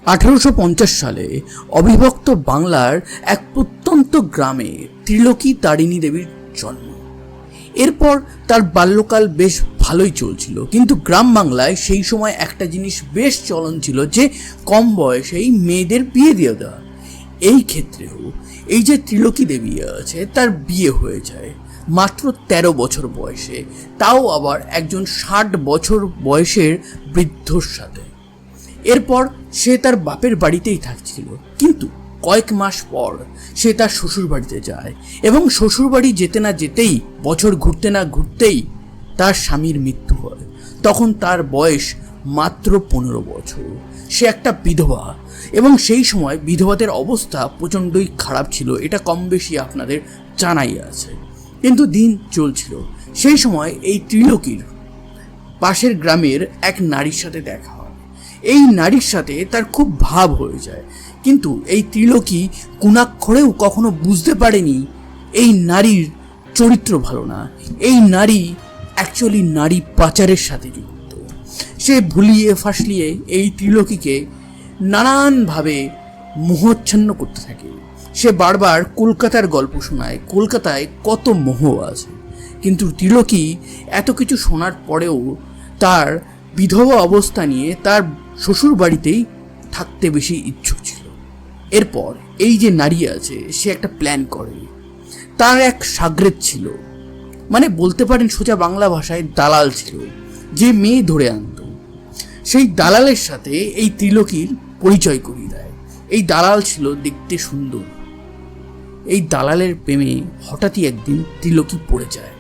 1850 সালে অবিভক্ত বাংলার এক প্রত্যন্ত গ্রামে ত্রিলোকি তারিণী দেবীর জন্ম। এরপর তার বাল্যকাল বেশ ভালোই চলছিল, কিন্তু গ্রাম বাংলায় সেই সময় একটা জিনিস বেশ চলন ছিল যে কম বয়সেই মেয়েদের বিয়ে দিয়ে দেওয়া। এই ক্ষেত্রেও এই যে ত্রিলোকি দেবী আছে তার বিয়ে হয়ে যায় মাত্র 13 বছর বয়সে, তাও আবার একজন 60 বছর বয়সের বৃদ্ধর সাথে। এরপর সে তার বাপের বাড়িতেই থাকছিল, কিন্তু কয়েক মাস পর সে তার শ্বশুর বাড়িতে যায় এবং শ্বশুর বাড়ি যেতে না যেতেই, বছর ঘুরতে না ঘুরতেই তার স্বামীর মৃত্যু হয়। তখন তার বয়স মাত্র 15 বছর। সে একটা বিধবা এবং সেই সময় বিধবাদের অবস্থা প্রচণ্ডই খারাপ ছিল, এটা কম বেশি আপনাদের জানাই আছে। কিন্তু দিন চলছিল, সেই সময় এই ত্রিলোকির পাশের গ্রামের এক নারীর সাথে দেখা হয়। এই নারীর সাথে তার খুব ভাব হয়ে যায়, কিন্তু এই ত্রিলোকি কোনাক্ষরেও কখনো বুঝতে পারেনি এই নারীর চরিত্র ভালো না, এই নারী অ্যাকচুয়ালি নারী পাচারের সাথে যুক্ত। সে ভুলিয়ে ফাসলিয়ে এই ত্রিলোকিকে নানানভাবে মোহচ্ছন্ন করতে থাকে। সে বারবার কলকাতার গল্প শোনায়, কলকাতায় কত মোহ আছে, কিন্তু ত্রিলোকি এত কিছু শোনার পরেও তার বিধবা অবস্থা নিয়ে তার শ্বশুর বাড়িতেই থাকতে বেশি ইচ্ছুক ছিল। এরপর এই যে নারী আছে সে একটা প্ল্যান করে। তার এক সাগরেদ ছিল, মানে বলতে পারেন সোজা বাংলা ভাষায় দালাল ছিল, যে মেয়ে ধরে আনত। সেই দালালের সাথে এই ত্রিলোকির পরিচয় করিয়ে দেয়। এই দালাল ছিল দেখতে সুন্দর। এই দালালের প্রেমে হঠাৎই একদিন ত্রিলোকি পড়ে যায়।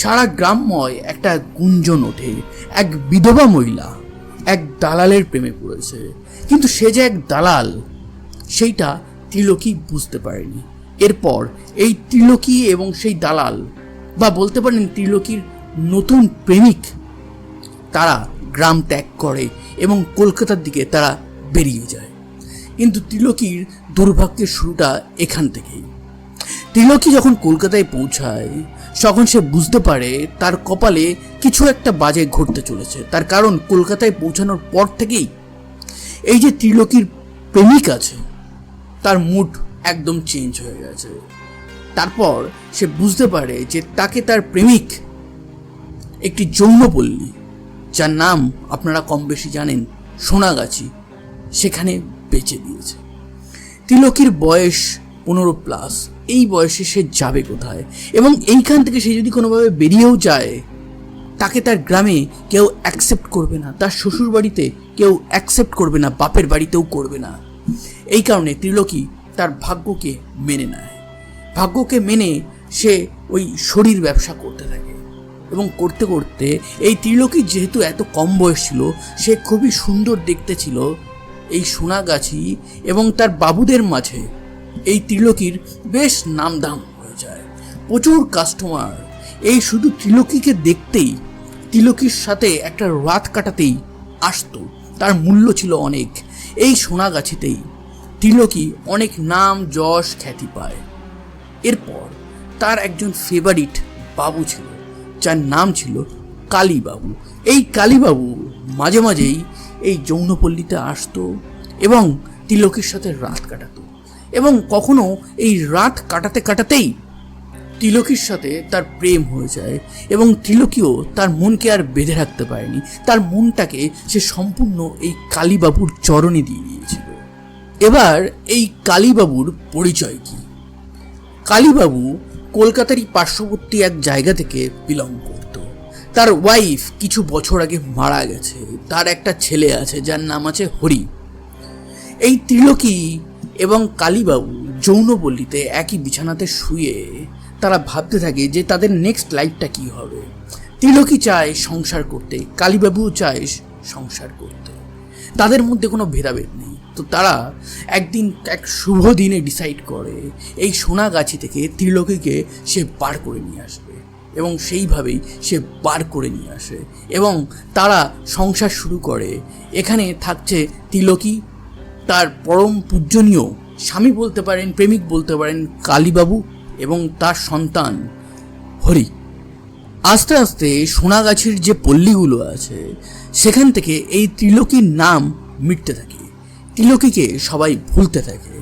সারা গ্রামময় একটা গুঞ্জন ওঠে, এক বিধবা মহিলা এক দালালের প্রেমে পড়েছে। কিন্তু সে যে এক দালাল সেইটা ত্রিলোকি বুঝতে পারেনি। এরপর এই ত্রিলোকি এবং সেই দালাল, বা বলতে পারেন ত্রিলোকির নতুন প্রেমিক, তারা গ্রাম ত্যাগ করে এবং কলকাতার দিকে তারা বেরিয়ে যায়। কিন্তু ত্রিলোকির দুর্ভাগ্যের শুরুটা এখান থেকেই। ত্রিলোকি যখন কলকাতায় পৌঁছায় তখন সে বুঝতে পারে তার কপালে কিছু একটা বাজে ঘটতে চলেছে। তার কারণ কলকাতায় পৌঁছানোর পর থেকেই এই যে ত্রিলোকির প্রেমিক আছে তার মুড একদম চেঞ্জ হয়ে গেছে। তারপর সে বুঝতে পারে যে তাকে তার প্রেমিক একটি যৌনপল্লী, যার নাম আপনারা কম বেশি জানেন, সোনাগাছি, সেখানে বেচে দিয়েছে। ত্রিলোকির বয়স 15+। এই বয়সে সে যাবে কোথায়? এবং এইখান থেকে সে যদি কোনোভাবে বেরিয়েও যায়, তাকে তার গ্রামে কেউ অ্যাকসেপ্ট করবে না, তার শ্বশুর বাড়িতে কেউ অ্যাকসেপ্ট করবে না, বাপের বাড়িতেও করবে না। এই কারণে ত্রিলোকি তার ভাগ্যকে মেনে নেয়। ভাগ্যকে মেনে সে ওই শরীর ব্যবসা করতে থাকে এবং করতে করতে এই ত্রিলোকির যেহেতু এত কম বয়স ছিল, সে খুবই সুন্দর দেখতে ছিল। এই সোনাগাছি এবং তার বাবুদের মাঝে এই ত্রিলোকির বেশ নামদাম হয়ে যায়। প্রচুর কাস্টমার এই শুধু ত্রিলোকিকে দেখতেই, ত্রিলোকির সাথে একটা রাত কাটাতেই আসতো। তার মূল্য ছিল অনেক। এই সোনাগাছিতেই ত্রিলোকি অনেক নাম যশ খ্যাতি পায়। এরপর তার একজন ফেভারিট বাবু ছিল, যার নাম ছিল কালীবাবু। এই কালীবাবু মাঝে মাঝেই এই যৌনপল্লীতে আসতো এবং ত্রিলোকির সাথে রাত কাটাতো, এবং কখনো এই রাত কাটাতে কাটাতেই ত্রিলোকির সাথে তার প্রেম হয়ে যায় এবং ত্রিলোকিও তার মনকে আর বেঁধে রাখতে পারেনি। তার মনটাকে সে সম্পূর্ণ এই কালীবাবুর চরণে দিয়ে দিয়েছিল। এবার এই কালীবাবুর পরিচয় কি? কালীবাবু কলকাতারই পার্শ্ববর্তী এক জায়গা থেকে বিলং করত। তার ওয়াইফ কিছু বছর আগে মারা গেছে। তার একটা ছেলে আছে যার নাম আছে হরি। এই ত্রিলোকি এবং কালীবাবু যৌনপল্লীতে একই বিছানাতে শুয়ে তারা ভাবতে থাকে যে তাদের নেক্সট লাইফটা কি হবে। ত্রিলোকি চায় সংসার করতে, কালীবাবুও চায় সংসার করতে, তাদের মধ্যে কোনো ভেদাভেদ নেই। তো তারা একদিন এক শুভ দিনে ডিসাইড করে এই সোনাগাছি থেকে ত্রিলোকিকে সে বার করে নিয়ে আসবে, এবং সেইভাবেই সে বার করে নিয়ে আসে এবং তারা সংসার শুরু করে। এখানে থাকছে ত্রিলোকি, তার পরম পূজনীয় স্বামী বলতে পারেন, প্রেমিক বলতে পারেন কালীবাবু, এবং তার সন্তান হরি। আস্তে আস্তে সোনাগাছির যে পল্লীগুলো আছে সেখান থেকে এই ত্রিলোকির নাম মিটতে থাকে ত্রিলোকিকে সবাই ভুলতে থাকে।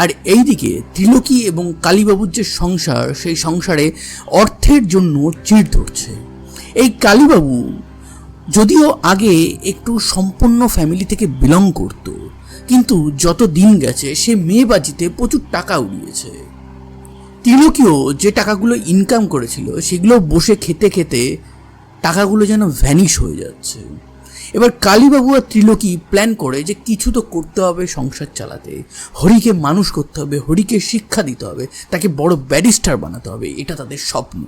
আর এইদিকে ত্রিলোকি এবং কালীবাবুর যে সংসার, সেই সংসারে অর্থের জন্য চিড় ধরছে। এই কালীবাবু যদিও আগে একটু সম্পন্ন ফ্যামিলি থেকে বিলং করত, কিন্তু যত দিন গেছে সে মেয়েবাজিতে প্রচুর টাকা উড়িয়েছে। ত্রিলোকিও যে টাকাগুলো ইনকাম করেছিল সেগুলো বসে খেতে খেতে টাকাগুলো যেন ভ্যানিশ হয়ে যাচ্ছে। এবার কালীবাবু আর ত্রিলোকি প্ল্যান করে যে কিছু তো করতে হবে সংসার চালাতে, হরিকে মানুষ করতে হবে, হরিকে শিক্ষা দিতে হবে, তাকে বড় ব্যারিস্টার বানাতে হবে, এটা তাদের স্বপ্ন।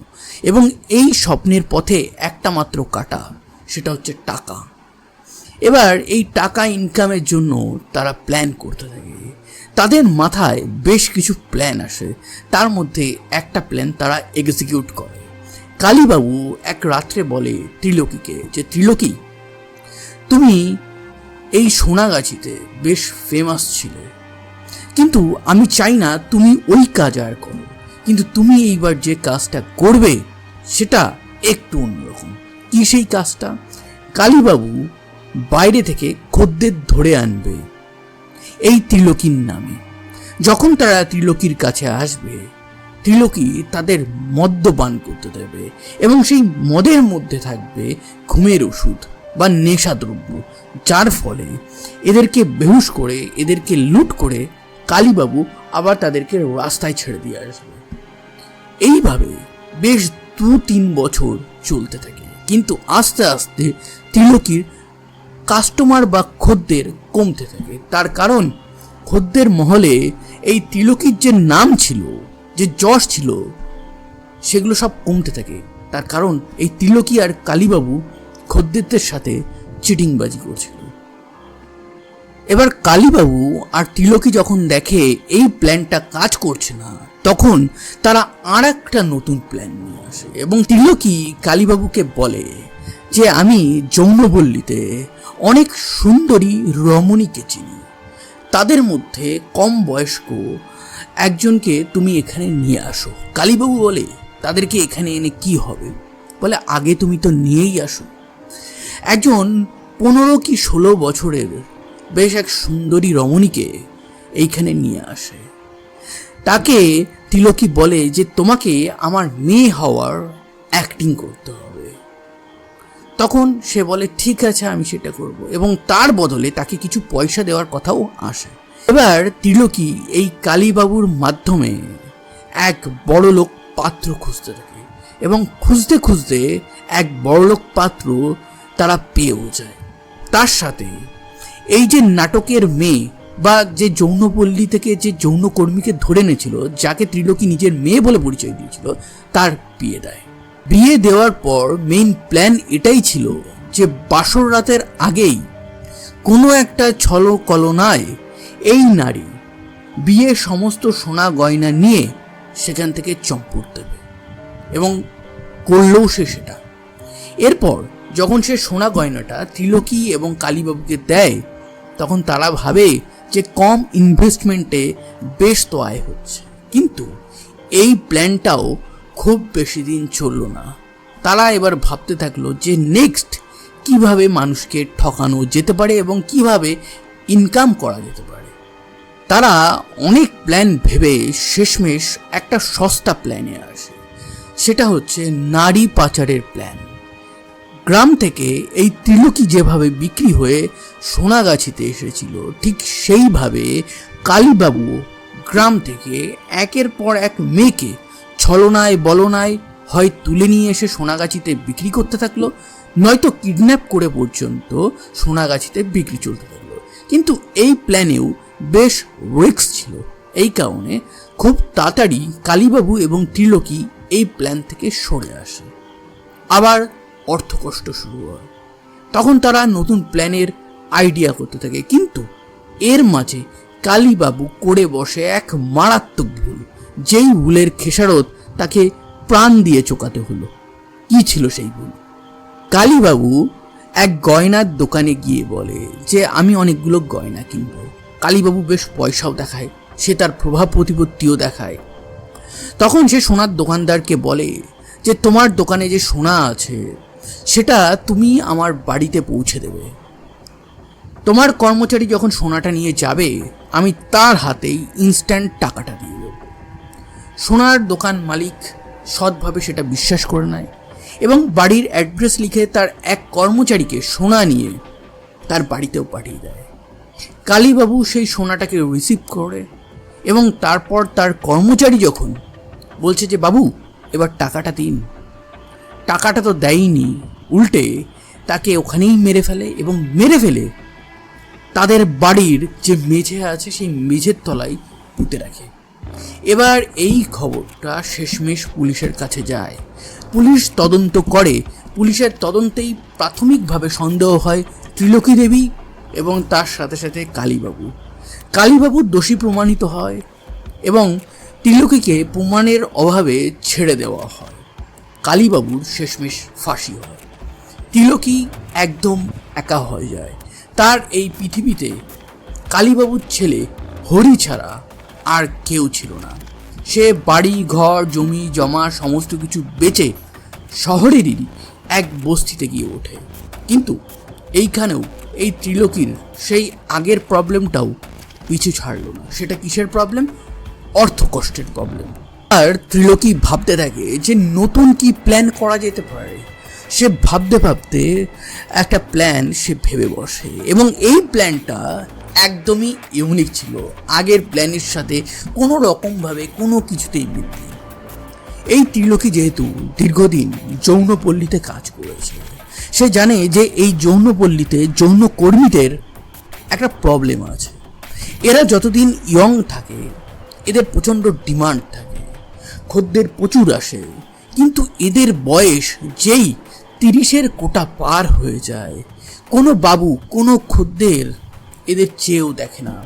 এবং এই স্বপ্নের পথে একটা মাত্র কাটা, সেটা হচ্ছে টাকা। এবার এই টাকা ইনকামের জন্য তারা প্ল্যান করতে থাকে। তাদের মাথায় বেশ কিছু প্ল্যান আসে, তার মধ্যে একটা প্ল্যান তারা এক্সিকিউট করে। কালীবাবু এক রাত্রে বলে ত্রিলোকিকে যে, ত্রিলোকি, তুমি এই সোনাগাছিতে বেশ ফেমাস ছিলে, কিন্তু আমি চাই না তুমি ওই কাজ আর করো, কিন্তু তুমি এইবার যে কাজটা করবে সেটা একটু অন্যরকম। কি সেই কাজটা? কালীবাবু বাইরে থেকে খদ্দের ধরে আনবে এই ত্রিলোকির নামে। যখন তারা ত্রিলোকির কাছে আসবে, ত্রিলোকি তাদের মদ্যপান করতে দেবে এবং সেই মদের মধ্যে থাকবে ঘুমের ওষুধ বা নেশাদ্রব্য, যার ফলে এদেরকে বেহুশ করে, এদেরকে লুট করে কালীবাবু আবার তাদেরকে রাস্তায় ছেড়ে দিয়ে আসবে। এইভাবে বেশ 2-3 বছর চলতে থাকে, কিন্তু আস্তে আস্তে ত্রিলোকির কাস্টমার বা খদ্দের কমতে থাকে। তার কারণ খদ্দের মহলে এই ত্রিলোকির যে নাম ছিল, যে যশ ছিল, সেগুলো সব কমতে থাকে। তার কারণ এই ত্রিলোকি আর কালীবাবু খদ্দেরদের সাথে চিটিংবাজি করছিল। এবার কালীবাবু আর ত্রিলোকি যখন দেখে এই প্ল্যানটা কাজ করছে না, তখন তারা আর একটা নতুন প্ল্যান নিয়ে আসে এবং ত্রিলোকি কালীবাবুকে বলে যে, আমি যৌনপল্লীতে অনেক সুন্দরী রমণীকে চিনি, তাদের মধ্যে কম বয়স্ক একজনকে তুমি এখানে নিয়ে আসো। কালীবাবু বলে, তাদেরকে এখানে এনে কি হবে? বলে, আগে তুমি তো নিয়েই আসো। একজন 15 কি 16 বছরের বেশ এক সুন্দরী রমণীকে এইখানে নিয়ে আসে। তাকে ত্রিলোকি বলে যে, তোমাকে আমার মেয়ে হওয়ার অ্যাক্টিং করতে হবে। তখন সে বলে, ঠিক আছে, আমি সেটা করব, এবং তার বদলে তাকে কিছু পয়সা দেওয়ার কথাও আসে। এবার ত্রিলোকি এই কালীবাবুর মাধ্যমে এক বড়লোক পাত্র খুঁজতে থাকে এবং খুঁজতে খুঁজতে এক বড়লোক পাত্র তারা পেয়েও যায়। তার সাথে এই যে নাটকের মেয়ে বা যে যৌনপল্লী থেকে যে যৌনকর্মীকে ধরে এনেছিল, যাকে ত্রিলোকি নিজের মেয়ে বলে পরিচয় দিয়েছিল, তার বিয়ে দেয়। বিয়ে দেওয়ার পর মেইন প্ল্যান এটাই ছিল যে বাসর রাতের আগেই কোনো একটা ছলকলনায় এই নারী বিয়ের সমস্ত সোনা গয়না নিয়ে সেখান থেকে চম্পট দেবে, এবং করলেও সে সেটা। এরপর যখন সে সোনা গয়নাটা ত্রিলোকি এবং কালীবাবুকে দেয়, তখন তারা ভাবে যে কম ইনভেস্টমেন্টে বেশ তো আয় হচ্ছে। কিন্তু এই প্ল্যানটাও খুব বেশি দিন চলল না। তারা এবার ভাবতে থাকলো যে নেক্সট কিভাবে মানুষকে ঠকানো যেতে পারে এবং কিভাবে ইনকাম করা যেতে পারে। তারা অনেক প্ল্যান ভেবে শেষমেশ একটা সস্তা প্ল্যানে আসে, সেটা হচ্ছে নারী পাচারের প্ল্যান। গ্রাম থেকে এই ত্রিলোকি যেভাবে বিক্রি হয়ে সোনাগাছিতে এসেছিল, ঠিক সেইভাবে কালীবাবু গ্রাম থেকে একের পর এক মেয়েকে ছলনায় বলনায় হয় তুলে নিয়ে এসে সোনাগাছিতে বিক্রি করতে থাকলো, নয়তো কিডন্যাপ করে পর্যন্ত সোনাগাছিতে বিক্রি চলতে থাকলো। কিন্তু এই প্ল্যানেও বেশ রিস্ক ছিল, এই কারণে খুব তাড়াতাড়ি কালীবাবু এবং ত্রিলোকি এই প্ল্যান থেকে সরে আসে। আবার অর্থকষ্ট শুরু হয়। তখন তারা নতুন প্ল্যানের আইডিয়া করতে থাকে, কিন্তু এর মাঝে কালীবাবু করে বসে এক মারাত্মক ভুল, যেই ভুলের খেসারত তাকে প্রাণ দিয়ে চোকাতে হলো। কি ছিল সেই ভুল? কালীবাবু এক গয়নার দোকানে গিয়ে বলে যে, আমি অনেকগুলো গয়না কিনব। কালীবাবু বেশ পয়সাও দেখায়, সে তার প্রভাব প্রতিপত্তিও দেখায়। তখন সে সোনার দোকানদারকে বলে যে, তোমার দোকানে যে সোনা আছে সেটা তুমি আমার বাড়িতে পৌঁছে দেবে। তোমার কর্মচারী যখন সোনাটা নিয়ে যাবে আমি তার হাতেই ইনস্ট্যান্ট টাকাটা দিয়ে দেব। সোনার দোকান মালিক সৎভাবে সেটা বিশ্বাস করে নেয় এবং বাড়ির অ্যাড্রেস লিখে তার এক কর্মচারীকে সোনা নিয়ে তার বাড়িতেও পাঠিয়ে দেয়। কালীবাবু সেই সোনাটাকে রিসিভ করে এবং তারপর তার কর্মচারী যখন বলছে যে বাবু এবার টাকাটা দিন, টাকাটা তো দেয়নি, উল্টে তাকে ওখানেই মেরে ফেলে এবং মেরে ফেলে তাদের বাড়ির যে মেঝে আছে সেই মেঝের তলায় পুঁতে রাখে। এবার এই খবরটা শেষমেশ পুলিশের কাছে যায়। পুলিশ তদন্ত করে। পুলিশের তদন্তেই প্রাথমিকভাবে সন্দেহ হয় ত্রিলোকি দেবী এবং তার সাথে সাথে কালীবাবু। কালীবাবু দোষী প্রমাণিত হয় এবং ত্রিলোকিকে প্রমাণের অভাবে ছেড়ে দেওয়া হয়। কালীবাবুর শেষমেশ ফাঁসি হয়। ত্রিলোকি একদম একা হয়ে যায়। তার এই পৃথিবীতে কালীবাবুর ছেলে হরি ছাড়া আর কেউ ছিল না। সে বাড়ি ঘর জমি জমা সমস্ত কিছু বেচে শহরেরই এক বস্তিতে গিয়ে ওঠে। কিন্তু এইখানেও এই ত্রিলোকির সেই আগের প্রবলেমটাও পিছু ছাড়ল না। সেটা কিসের প্রবলেম? অর্থকষ্টের প্রবলেম। আর ত্রিলোকি ভাবতে থাকে যে নতুন কি প্ল্যান করা যেতে পারে। সে ভাবতে ভাবতে একটা প্ল্যান সে ভেবে বসে এবং এই প্ল্যানটা একদমই ইউনিক ছিল। আগের প্ল্যানের সাথে কোনো রকমভাবে কোনো কিছুতেই মিল নেই। এই ত্রিলোকি যেহেতু দীর্ঘদিন যৌনপল্লীতে কাজ করেছে, সে জানে যে এই যৌনপল্লীতে যৌনকর্মীদের একটা প্রবলেম আছে। এরা যতদিন ইয়ং থাকে এদের প্রচণ্ড ডিমান্ড থাকে, খদ্দের প্রচুর আসে, কিন্তু এদের বয়স যেই 30-এর কোটা পার হয়ে যায় কোনো বাবু কোনো খদ্দের এদের চেয়েও দেখে না।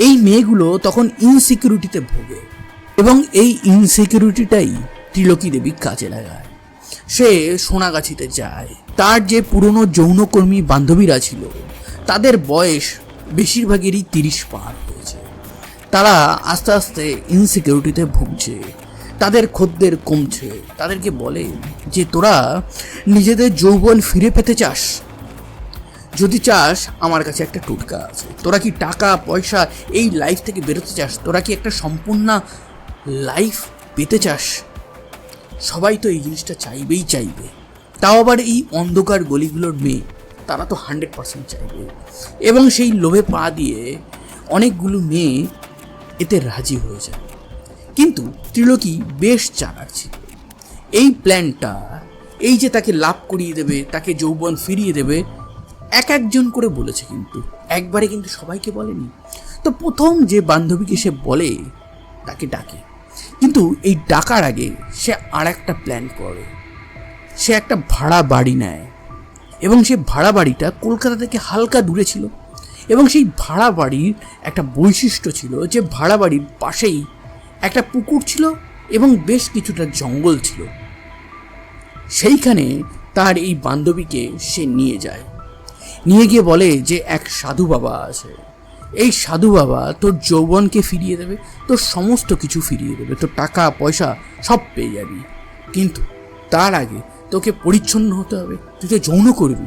এই মেয়েগুলো তখন ইনসিকিউরিটিতে ভোগে এবং এই ইনসিকিউরিটিটাই ত্রিলোকি দেবী কাজে লাগায়। সে সোনাগাছিতে যায়। তার যে পুরনো যৌনকর্মী বান্ধবীরা ছিল তাদের বয়স বেশিরভাগেরই 30 পার হয়েছে। তারা আস্তে আস্তে ইনসিকিউরিটিতে ভুগছে, তাদের খদ্দের কমছে। তাদেরকে বলে যে তোরা নিজেদের যৌবন ফিরে পেতে চাস, যদি চাস আমার কাছে একটা টোটকা আছে। তোরা কি টাকা পয়সা এই লাইফ থেকে বেরোতে চাস? তোরা কি একটা সম্পূর্ণ লাইফ পেতে চাস? সবাই তো এই জিনিসটা চাইবে, তাও আবার এই অন্ধকার গলিগুলোর মেয়ে, তারা তো 100% চাইবে। এবং সেই লোভে পা দিয়ে অনেকগুলো মেয়ে এতে রাজি হয়ে যায়। কিন্তু ত্রিলোকি বেশ চালাক ছিল। এই প্ল্যানটা, এই যে তাকে লাভ করিয়ে দেবে, তাকে যৌবন ফিরিয়ে দেবে, একজন করে বলেছে, কিন্তু একবারে কিন্তু সবাইকে বলেনি। তো প্রথম যে বান্ধবীকে সে বলে তাকে ডাকে, কিন্তু এই ডাকার আগে সে আর একটা প্ল্যান করে। সে একটা ভাড়া বাড়ি নেয় এবং সেই ভাড়া বাড়িটা কলকাতা থেকে হালকা দূরে ছিল এবং সেই ভাড়া বাড়ির একটা বৈশিষ্ট্য ছিল যে ভাড়া বাড়ির পাশেই একটা পুকুর ছিল এবং বেশ কিছুটা জঙ্গল ছিল। সেইখানে তার এই বান্ধবীকে সে নিয়ে যায়, নিয়ে গিয়ে বলে যে এক সাধু বাবা আছে, এই সাধু বাবা তোর যৌবনকে ফিরিয়ে দেবে, তোর সমস্ত কিছু ফিরিয়ে দেবে, তোর টাকা পয়সা সব পেয়ে যাবি, কিন্তু তার আগে তোকে পরিচ্ছন্ন হতে হবে। তুই তো যৌন করবি,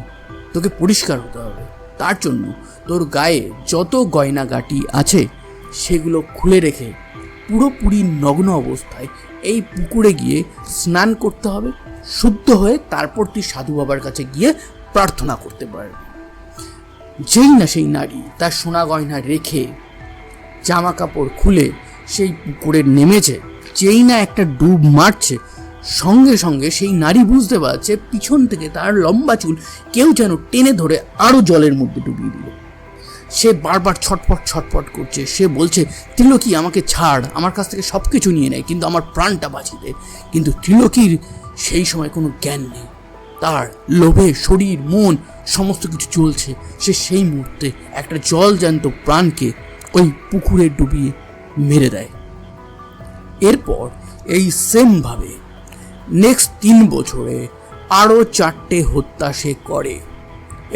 তোকে পরিষ্কার হতে হবে। তার জন্য তোর গায়ে যত গয়নাগাটি আছে সেগুলো খুলে রেখে পুরোপুরি নগ্ন অবস্থায় এই পুকুরে গিয়ে স্নান করতে হবে। শুদ্ধ হয়ে তারপর তুই সাধু বাবার কাছে গিয়ে প্রার্থনা করতে পারবি। যেই না সেই নারী তার সোনা গয়না রেখে জামা কাপড় খুলে সেই পুকুরে নেমেছে, যেই না একটা ডুব মারছে, সঙ্গে সঙ্গে সেই নারী বুঝতে পারছে পিছন থেকে তার লম্বা চুল কেউ যেন টেনে ধরে আরো জলের মধ্যে ডুবিয়ে দিল। সে বারবার ছটপট করছে। সে বলছে ত্রিলোকি আমাকে ছাড়, আমার কাছ থেকে সব কিছু নিয়ে নেয়, কিন্তু আমার প্রাণটা বাঁচিয়ে দে। কিন্তু ত্রিলোকির সেই সময় কোনো জ্ঞান নেই, তার লোভে শরীর মন সমস্ত কিছু চলছে। সে সেই মুহূর্তে একটা জলজ্যান্ত প্রাণকে ওই পুকুরে ডুবিয়ে মেরে দেয়। এরপর এই সেমভাবে নেক্সট 3 বছরে আরও 4টে হত্যা সে করে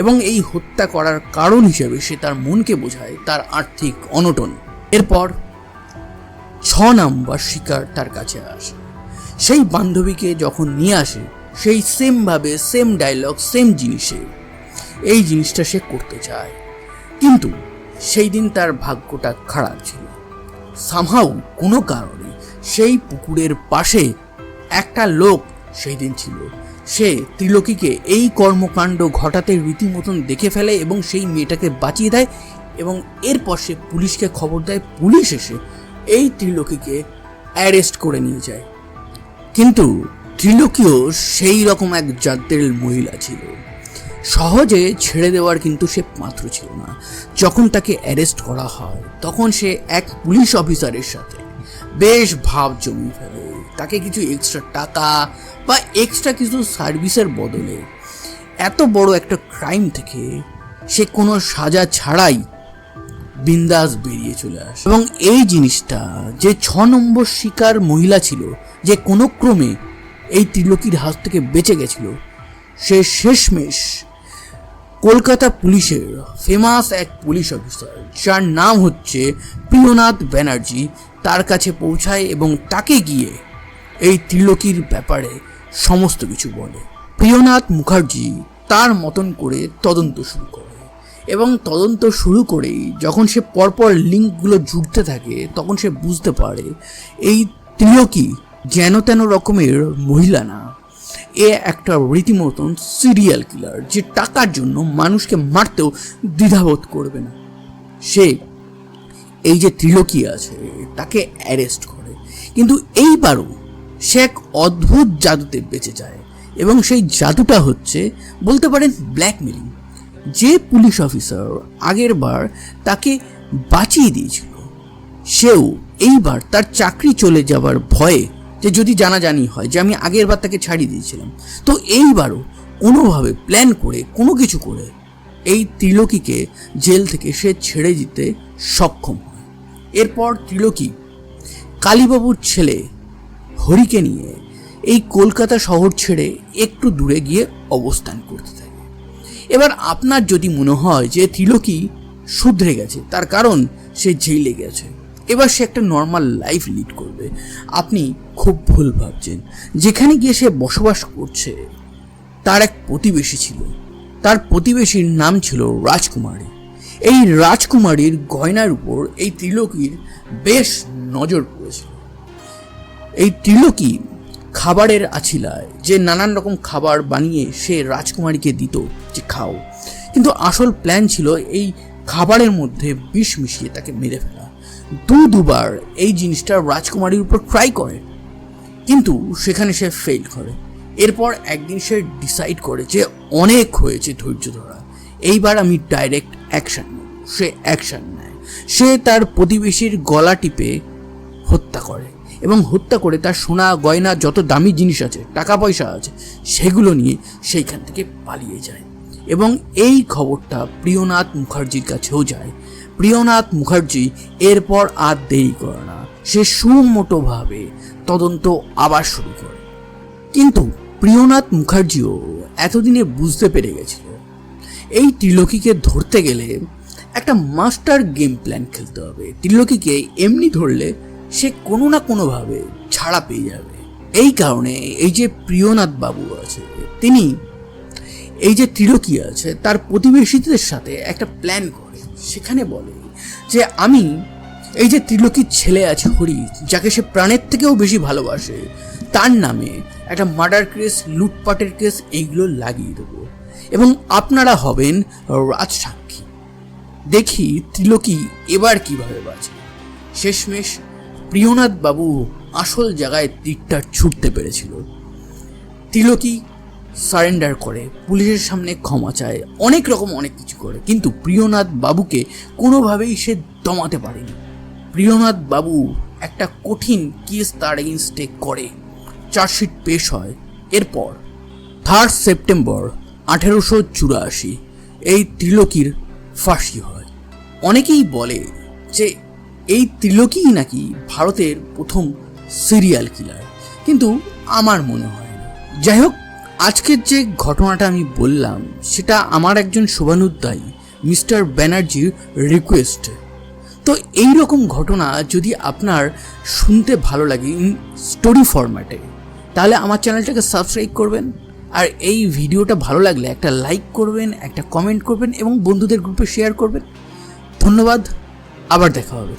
এবং এই হত্যা করার কারণ হিসেবে সে তার মনকে বোঝায় তার আর্থিক অনটন। এরপর 6 নাম্বার শিকার তার কাছে আসে। সেই বান্ধবীকে যখন নিয়ে আসে সেই সেমভাবে সেম ডায়লগ সেম জিনিসে এই জিনিসটা সে করতে চায়। কিন্তু সেই দিন তার ভাগ্যটা খারাপ ছিল। সামহাউ কোনো কারণে সেই পুকুরের পাশে একটা লোক সেই দিন ছিল। সে ত্রিলোকিকে এই কর্মকাণ্ড ঘটাতে রীতিমতন দেখে ফেলে এবং সেই মেয়েটাকে বাঁচিয়ে দেয় এবং এরপর সে পুলিশকে খবর দেয়। পুলিশ এসে এই ত্রিলোকিকে অ্যারেস্ট করে নিয়ে যায়। কিন্তু ত্রিলোকিও সেই রকম এক জাতের মহিলা ছিল, সহজে ছেড়ে দেওয়ার কিন্তু সে পাত্র ছিল না। যখন তাকে অ্যারেস্ট করা হয় তখন সে এক পুলিশ অফিসারের সাথে বেশ ভাব জমিয়ে ফেলে। তাকে কিছু এক্সট্রা টাকা বা এক্সট্রা কিছু সার্ভিসের বদলে এত বড় একটা ক্রাইম থেকে সে কোনো সাজা ছাড়াই বিন্দাস বেরিয়ে চলে আসে। এবং এই জিনিসটা যে 6 নম্বর শিকার মহিলা ছিল, যে কোনো ক্রমে এই ত্রিলোকির হাত থেকে বেঁচে গেছিল, সে শেষমেশ কলকাতা পুলিশের ফেমাস এক পুলিশ অফিসার যার নাম হচ্ছে প্রিয়নাথ ব্যানার্জি তার কাছে পৌঁছায় এবং তাকে গিয়ে এই ত্রিলোকির ব্যাপারে সমস্ত কিছু বলে। প্রিয়নাথ মুখার্জি তার মতন করে তদন্ত শুরু করে এবং তদন্ত শুরু করেই যখন সে পরপর লিঙ্কগুলো জুড়তে থাকে তখন সে বুঝতে পারে এই ত্রিলোকি যেন তেন রকমের মহিলা না, এ একটা রীতিমতন সিরিয়াল কিলার যে টাকার জন্য মানুষকে মারতেও দ্বিধাবোধ করবে না। সে এই যে ত্রিলোকি আছে তাকে অ্যারেস্ট করে, কিন্তু এইবারও সে এক অদ্ভুত জাদুতে বেঁচে যায় এবং সেই জাদুটা হচ্ছে বলতে পারেন ব্ল্যাকমেলিং। যে পুলিশ অফিসার আগের বার তাকে বাঁচিয়ে দিয়েছিল সেও এইবার তার চাকরি চলে যাবার ভয়ে, যে যদি জানাজানি হয় যে আমি আগের বার তাকে ছাড়িয়ে দিয়েছিলাম, তো এইবারও কোনোভাবে প্ল্যান করে কোনো কিছু করে এই ত্রিলোকিকে জেল থেকে সে ছেড়ে দিতে সক্ষম হয়। এরপর ত্রিলোকি কালীবাবুর ছেলে হরিকে নিয়ে এই কলকাতা শহর ছেড়ে একটু দূরে গিয়ে অবস্থান করতে থাকে। এবার আপনার যদি মনে হয় যে ত্রিলোকি শুধরে গেছে, তার কারণ সে জেলে গেছে, এবার সে একটা নর্মাল লাইফ লিড করবে, আপনি খুব ভুল ভাবছেন। যেখানে গিয়ে সে বসবাস করছে তার এক প্রতিবেশী ছিল, তার প্রতিবেশীর নাম ছিল রাজকুমারী। এই রাজকুমারীর গয়নার উপর এই ত্রিলোকির বেশ নজর পড়েছিল। এই ত্রিলোকি খাবারের আছিলায় যে নানান রকম খাবার বানিয়ে সে রাজকুমারীকে দিত যে খাও, কিন্তু আসল প্ল্যান ছিল এই খাবারের মধ্যে বিষ মিশিয়ে তাকে মেরে ফেলা। দুবার এই জিনিসটা রাজকুমারীর উপর ট্রাই করে, কিন্তু সেখানে সে ফেল করে। এরপর একদিন সে ডিসাইড করে যে অনেক হয়েছে ধৈর্য ধরা, এইবার আমি ডাইরেক্ট অ্যাকশন নেব। সে অ্যাকশন নেয়, সে তার প্রতিবেশীর গলা টিপে হত্যা করে এবং হত্যা করে তার সোনা গয়না যত দামি জিনিস আছে, টাকা পয়সা আছে, সেগুলো নিয়ে সেইখান থেকে পালিয়ে যায়। এবং এই খবরটা প্রিয়নাথ মুখার্জির কাছেও যায়। প্রিয়নাথ মুখার্জি এরপর আর দেরি করে না, সে সুমোটোভাবে তদন্ত আবার শুরু করে। কিন্তু প্রিয়নাথ মুখার্জিও এতদিনে বুঝতে পেরে গেছিল এই ত্রিলোকিকে ধরতে গেলে একটা মাস্টার গেম প্ল্যান খেলতে হবে। ত্রিলোকিকে এমনি ধরলে সে কোনো না কোনোভাবে ছাড়া পেয়ে যাবে। এই কারণে এই যে প্রিয়নাথ বাবু আছে, তিনি এই যে ত্রিলোকি আছে তার প্রতিবেশীদের সাথে একটা প্ল্যান করে। সেখানে বলে যে আমি এই যে ত্রিলোকির ছেলে আছে হরি, যাকে সে প্রাণের থেকেও বেশি ভালোবাসে, তার নামে একটা মার্ডার কেস, লুটপাটের কেস, এইগুলো লাগিয়ে দেবো এবং আপনারা হবেন রাজসাক্ষী। দেখি ত্রিলোকি এবার কিভাবে বাঁচে। শেষমেশ প্রিয়নাথ বাবু আসল জায়গায় তীরটা ছুটতে পেরেছিল। ত্রিলোকি সারেন্ডার করে, পুলিশের সামনে ক্ষমা চায়, অনেক কিছু করে, কিন্তু প্রিয়নাথ বাবুকে কোনোভাবেই সে দমাতে পারেনি। প্রিয়নাথ বাবু একটা কঠিন কেস তার এগেইনস্টে করে, চার্জশিট পেশ হয়। এরপর 3 সেপ্টেম্বর 1884 এই ত্রিলোকির ফাঁসি হয়। অনেকেই বলে যে এই ত্রিলোকিই নাকি ভারতের প্রথম সিরিয়াল কিলার, কিন্তু আমার মনে হয় না। যাই হোক, আজকের যে ঘটনাটা আমি বললাম সেটা আমার একজন শুভানুধ্যায়ী মিস্টার ব্যানার্জির রিকোয়েস্ট। তো এই রকম ঘটনা যদি আপনার শুনতে ভালো লাগে ইন স্টোরি ফরম্যাটে, তাহলে আমার চ্যানেলটাকে সাবস্ক্রাইব করবেন, আর এই ভিডিওটা ভালো লাগলে একটা লাইক করবেন, একটা কমেন্ট করবেন এবং বন্ধুদের গ্রুপে শেয়ার করবেন। ধন্যবাদ, আবার দেখা হবে।